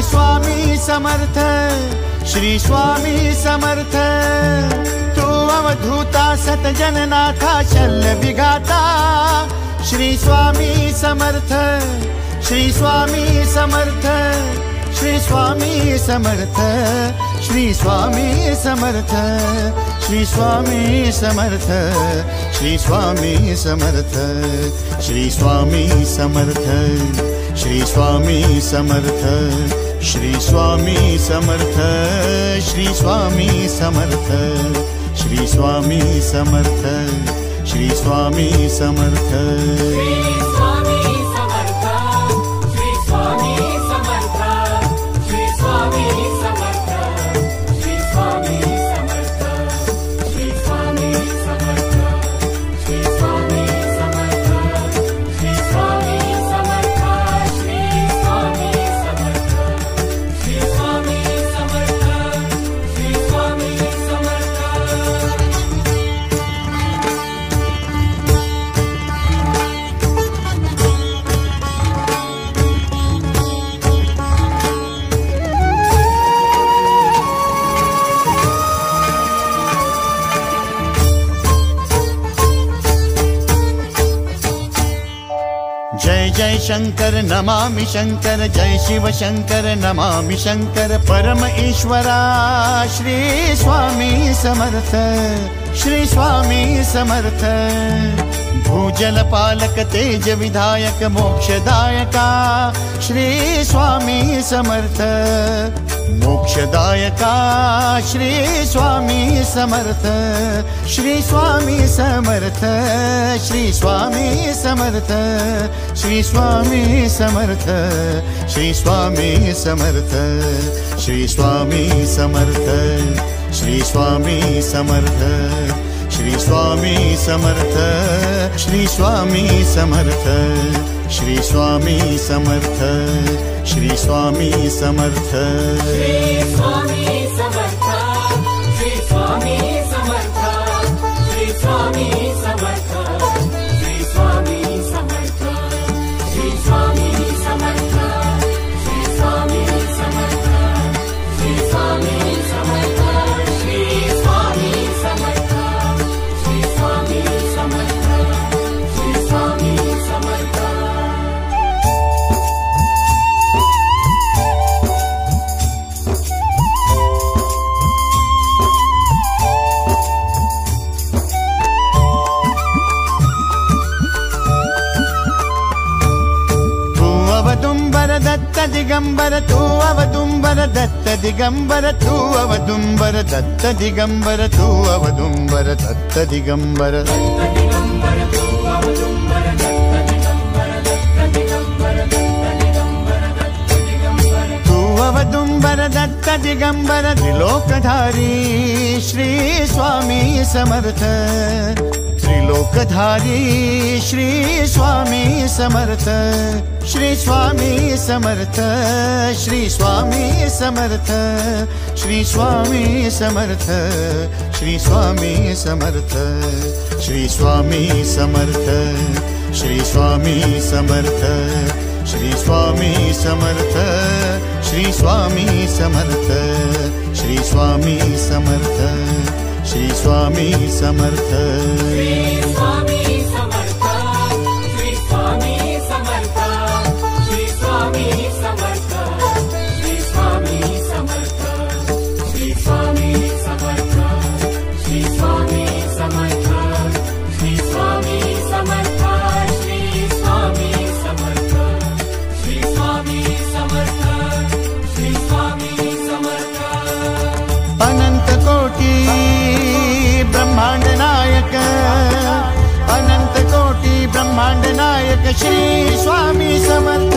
स्वामी समर्थ, श्री स्वामी समर्थ। तू अवधूता सतजननाथा शल्य विघाता, श्री स्वामी समर्थ, श्री स्वामी समर्थ, श्री स्वामी समर्थ, श्री स्वामी समर्थ, श्री स्वामी समर्थ, श्री स्वामी समर्थ, श्री स्वामी समर्थ, श्री स्वामी समर्थ, श्री स्वामी समर्थ, श्री स्वामी समर्थ, श्री स्वामी समर्थ, श्री स्वामी समर्थ। जय जय शंकर नमामि शंकर, जय शिव शंकर नमामि शंकर। परम ईश्वरा श्री स्वामी समर्थ, श्री स्वामी समर्थ। भूजल पालक तेज विधायक मोक्षदायका, श्री स्वामी समर्थ। मोक्षदायका श्री स्वामी समर्थ, श्री स्वामी समर्थ, श्री स्वामी समर्थ, श्री स्वामी समर्थ, श्री स्वामी समर्थ, श्री स्वामी समर्थ, श्री स्वामी समर्थ, श्री स्वामी समर्थ, श्री स्वामी समर्थ, श्री स्वामी समर्थ, श्री स्वामी समर्थ। श्री स्वामी समर्थ, श्री स्वामी समर्थ, श्री स्वामी समर्थ, श्री स्वामी समर्थ, श्री स्वामी समर्थ, श्री स्वामी समर्थ, श्री स्वामी समर्थ, श्री स्वामी समर्थ, श्री स्वामी समर्थ, श्री स्वामी समर्थ। अवदुम्बर दत्त दिगंबर, तू अवदुम्बर दत्त दिगंबर, तू अवदुम्बर दत्त दिगंबर, तू अवदुम्बर दत्त दिगंबर। तू अवदुम्बर दत्त दिगंबर, त्रिलोकधारी श्री स्वामी समर्थ। त्रिलोकधारी श्री स्वामी समर्थ, श्री स्वामी समर्थ, श्री स्वामी समर्थ, श्री स्वामी समर्थ, श्री स्वामी समर्थ, श्री स्वामी समर्थ, श्री स्वामी समर्थ, श्री स्वामी समर्थ, श्री स्वामी समर्थ, श्री स्वामी समर्थ, श्री स्वामी समर्थ। श्री स्वामी समर्थ, श्री स्वामी समर्थ, श्री स्वामी समर्थ, श्री स्वामी समर्थ, श्री स्वामी समर्थ, श्री स्वामी समर्थ, श्री स्वामी समर्थ, श्री स्वामी समर्थ, श्री स्वामी समर्थ, श्री स्वामी समर्थ। अनंत कोटि ब्रह्मांड नायक, अनंत कोटि ब्रह्मांड नायक श्री स्वामी समर्थ।